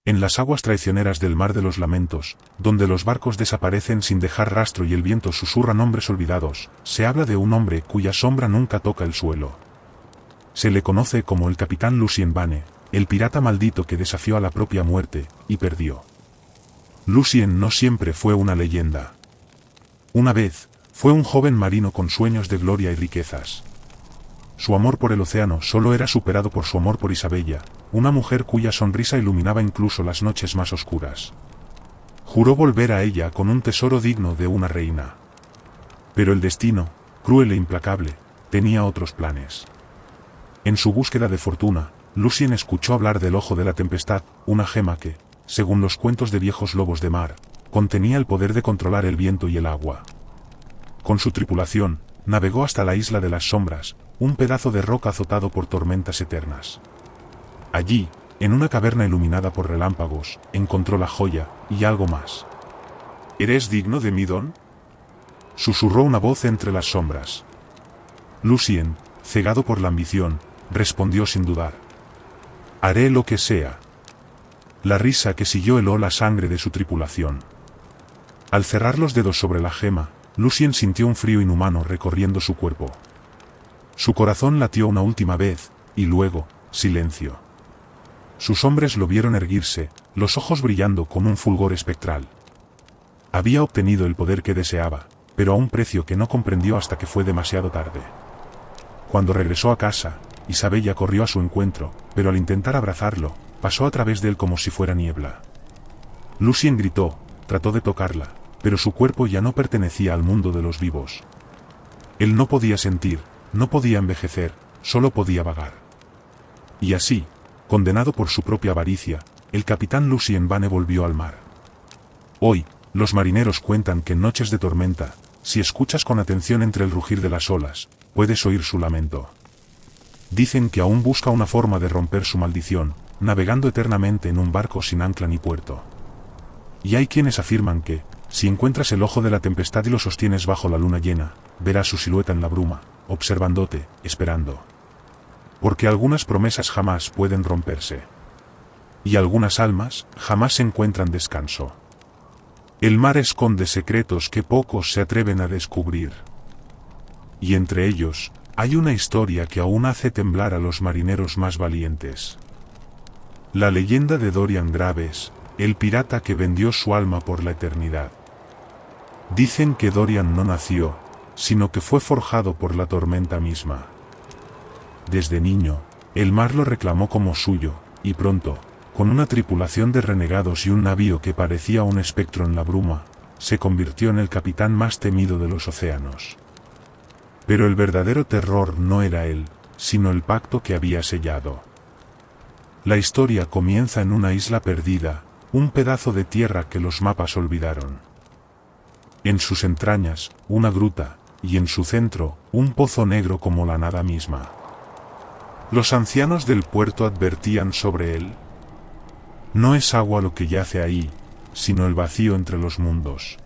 En las aguas traicioneras del Mar de los Lamentos, donde los barcos desaparecen sin dejar rastro y el viento susurra nombres olvidados, se habla de un hombre cuya sombra nunca toca el suelo. Se le conoce como el capitán Lucien Vane, el pirata maldito que desafió a la propia muerte, y perdió. Lucien no siempre fue una leyenda. Una vez, fue un joven marino con sueños de gloria y riquezas. Su amor por el océano solo era superado por su amor por Isabella, una mujer cuya sonrisa iluminaba incluso las noches más oscuras. Juró volver a ella con un tesoro digno de una reina. Pero el destino, cruel e implacable, tenía otros planes. En su búsqueda de fortuna, Lucien escuchó hablar del Ojo de la Tempestad, una gema que, según los cuentos de viejos lobos de mar, contenía el poder de controlar el viento y el agua. Con su tripulación, navegó hasta la Isla de las Sombras, un pedazo de roca azotado por tormentas eternas. Allí, en una caverna iluminada por relámpagos, encontró la joya, y algo más. ¿Eres digno de mí, Don?, susurró una voz entre las sombras. Lucien, cegado por la ambición, respondió sin dudar. Haré lo que sea. La risa que siguió heló la sangre de su tripulación. Al cerrar los dedos sobre la gema, Lucien sintió un frío inhumano recorriendo su cuerpo. Su corazón latió una última vez, y luego, silencio. Sus hombres lo vieron erguirse, los ojos brillando con un fulgor espectral. Había obtenido el poder que deseaba, pero a un precio que no comprendió hasta que fue demasiado tarde. Cuando regresó a casa, Isabella corrió a su encuentro, pero al intentar abrazarlo, pasó a través de él como si fuera niebla. Lucien gritó, trató de tocarla, pero su cuerpo ya no pertenecía al mundo de los vivos. Él no podía sentir, no podía envejecer, solo podía vagar. Y así, condenado por su propia avaricia, el capitán Lucien Vane volvió al mar. Hoy, los marineros cuentan que en noches de tormenta, si escuchas con atención entre el rugir de las olas, puedes oír su lamento. Dicen que aún busca una forma de romper su maldición, navegando eternamente en un barco sin ancla ni puerto. Y hay quienes afirman que, si encuentras el Ojo de la Tempestad y lo sostienes bajo la luna llena, verás su silueta en la bruma, observándote, esperando. Porque algunas promesas jamás pueden romperse. Y algunas almas jamás encuentran descanso. El mar esconde secretos que pocos se atreven a descubrir. Y entre ellos, hay una historia que aún hace temblar a los marineros más valientes. La leyenda de Dorian Graves, el pirata que vendió su alma por la eternidad. Dicen que Dorian no nació, sino que fue forjado por la tormenta misma. Desde niño, el mar lo reclamó como suyo, y pronto, con una tripulación de renegados y un navío que parecía un espectro en la bruma, se convirtió en el capitán más temido de los océanos. Pero el verdadero terror no era él, sino el pacto que había sellado. La historia comienza en una isla perdida, un pedazo de tierra que los mapas olvidaron. En sus entrañas, una gruta, y en su centro, un pozo negro como la nada misma. Los ancianos del puerto advertían sobre él. No es agua lo que yace ahí, sino el vacío entre los mundos.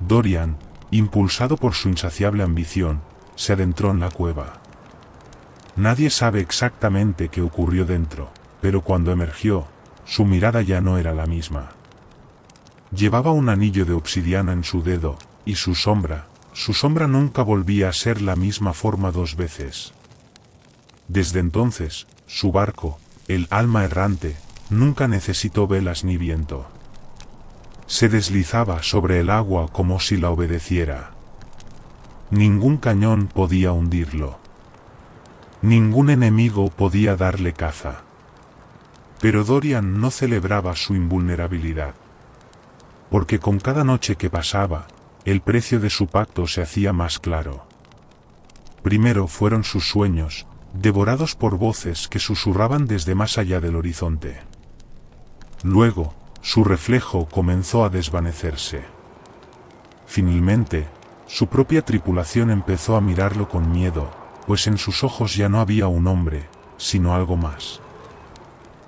Dorian, impulsado por su insaciable ambición, se adentró en la cueva. Nadie sabe exactamente qué ocurrió dentro, pero cuando emergió, su mirada ya no era la misma. Llevaba un anillo de obsidiana en su dedo, y su sombra nunca volvía a ser la misma forma dos veces. Desde entonces, su barco, el alma errante, nunca necesitó velas ni viento. Se deslizaba sobre el agua como si la obedeciera. Ningún cañón podía hundirlo. Ningún enemigo podía darle caza. Pero Dorian no celebraba su invulnerabilidad. Porque con cada noche que pasaba, el precio de su pacto se hacía más claro. Primero fueron sus sueños, devorados por voces que susurraban desde más allá del horizonte. Luego, su reflejo comenzó a desvanecerse. Finalmente, su propia tripulación empezó a mirarlo con miedo, pues en sus ojos ya no había un hombre, sino algo más.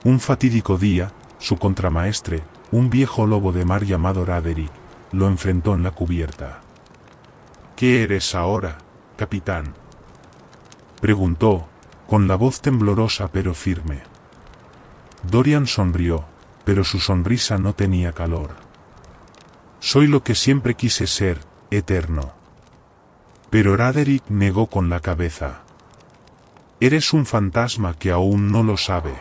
Un fatídico día, su contramaestre, un viejo lobo de mar llamado Raderick, lo enfrentó en la cubierta. ¿Qué eres ahora, capitán?, preguntó, con la voz temblorosa pero firme. Dorian sonrió, pero su sonrisa no tenía calor. Soy lo que siempre quise ser, eterno. Pero Roderick negó con la cabeza. Eres un fantasma que aún no lo sabe.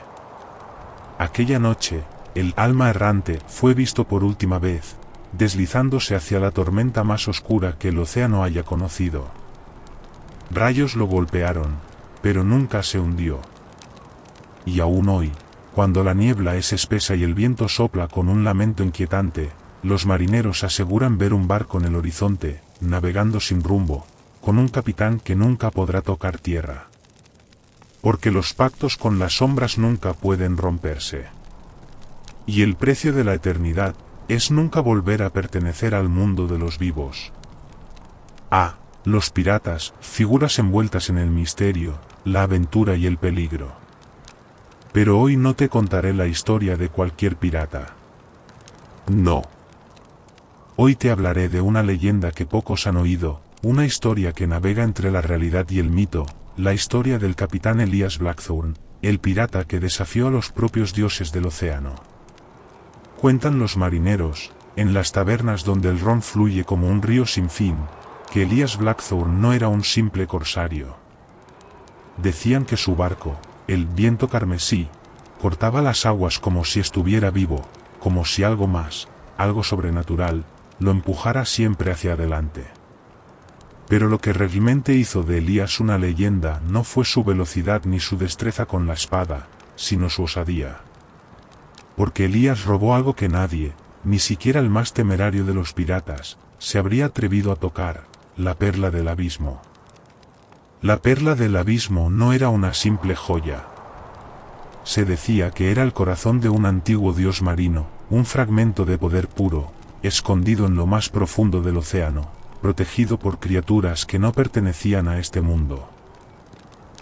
Aquella noche, el alma errante fue visto por última vez, deslizándose hacia la tormenta más oscura que el océano haya conocido. Rayos lo golpearon, pero nunca se hundió. Y aún hoy, cuando la niebla es espesa y el viento sopla con un lamento inquietante, los marineros aseguran ver un barco en el horizonte, navegando sin rumbo, con un capitán que nunca podrá tocar tierra. Porque los pactos con las sombras nunca pueden romperse. Y el precio de la eternidad es nunca volver a pertenecer al mundo de los vivos. Los piratas, figuras envueltas en el misterio, la aventura y el peligro. Pero hoy no te contaré la historia de cualquier pirata. No. Hoy te hablaré de una leyenda que pocos han oído, una historia que navega entre la realidad y el mito, la historia del capitán Elias Blackthorne, el pirata que desafió a los propios dioses del océano. Cuentan los marineros, en las tabernas donde el ron fluye como un río sin fin, que Elias Blackthorne no era un simple corsario. Decían que su barco, el Viento Carmesí, cortaba las aguas como si estuviera vivo, como si algo más, algo sobrenatural, lo empujara siempre hacia adelante. Pero lo que realmente hizo de Elías una leyenda no fue su velocidad ni su destreza con la espada, sino su osadía. Porque Elías robó algo que nadie, ni siquiera el más temerario de los piratas, se habría atrevido a tocar, la perla del abismo. La perla del abismo no era una simple joya. Se decía que era el corazón de un antiguo dios marino, un fragmento de poder puro, escondido en lo más profundo del océano, protegido por criaturas que no pertenecían a este mundo.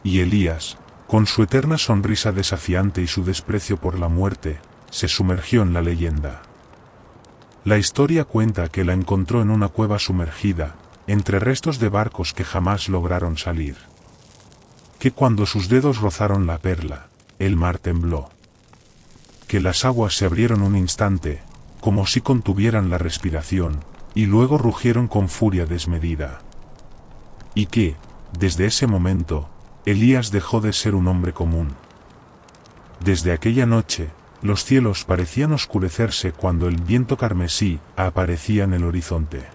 Y Elías, con su eterna sonrisa desafiante y su desprecio por la muerte, se sumergió en la leyenda. La historia cuenta que la encontró en una cueva sumergida, entre restos de barcos que jamás lograron salir. Que cuando sus dedos rozaron la perla, el mar tembló. Que las aguas se abrieron un instante, como si contuvieran la respiración, y luego rugieron con furia desmedida. Y que, desde ese momento, Elías dejó de ser un hombre común. Desde aquella noche, los cielos parecían oscurecerse cuando el viento carmesí aparecía en el horizonte.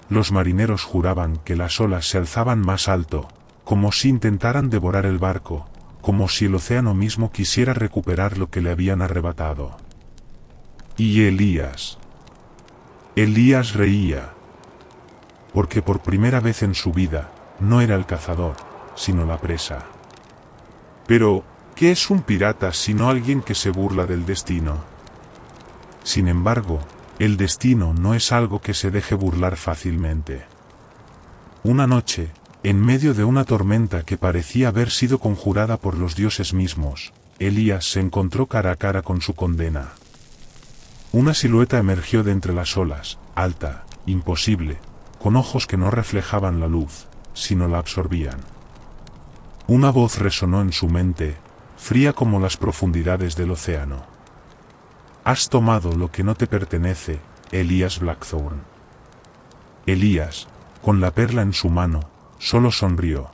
Los marineros juraban que las olas se alzaban más alto, como si intentaran devorar el barco, como si el océano mismo quisiera recuperar lo que le habían arrebatado. Y Elías reía. Porque por primera vez en su vida, no era el cazador, sino la presa. Pero, ¿qué es un pirata sino alguien que se burla del destino? Sin embargo, el destino no es algo que se deje burlar fácilmente. Una noche, en medio de una tormenta que parecía haber sido conjurada por los dioses mismos, Elías se encontró cara a cara con su condena. Una silueta emergió de entre las olas, alta, imposible, con ojos que no reflejaban la luz, sino la absorbían. Una voz resonó en su mente, fría como las profundidades del océano. Has tomado lo que no te pertenece, Elías Blackthorne. Elías, con la perla en su mano, solo sonrió.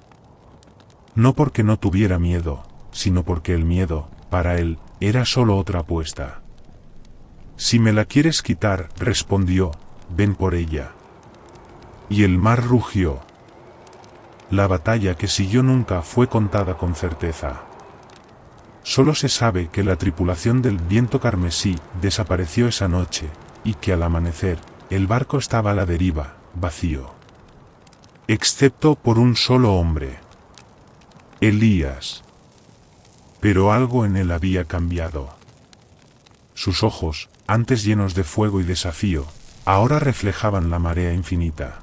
No porque no tuviera miedo, sino porque el miedo, para él, era solo otra apuesta. Si me la quieres quitar, respondió, ven por ella. Y el mar rugió. La batalla que siguió nunca fue contada con certeza. Solo se sabe que la tripulación del Viento Carmesí desapareció esa noche, y que al amanecer, el barco estaba a la deriva, vacío. Excepto por un solo hombre. Elías. Pero algo en él había cambiado. Sus ojos, antes llenos de fuego y desafío, ahora reflejaban la marea infinita.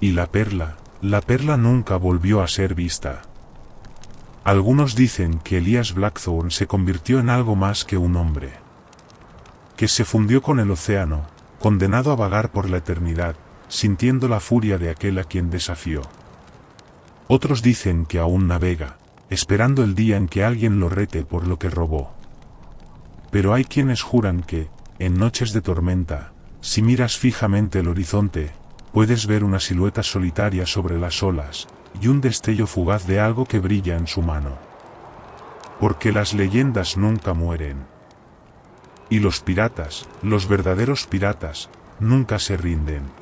Y la perla nunca volvió a ser vista. Algunos dicen que Elías Blackthorne se convirtió en algo más que un hombre. Que se fundió con el océano, condenado a vagar por la eternidad, sintiendo la furia de aquel a quien desafió. Otros dicen que aún navega, esperando el día en que alguien lo rete por lo que robó. Pero hay quienes juran que, en noches de tormenta, si miras fijamente el horizonte, puedes ver una silueta solitaria sobre las olas, y un destello fugaz de algo que brilla en su mano. Porque las leyendas nunca mueren. Y los piratas, los verdaderos piratas, nunca se rinden.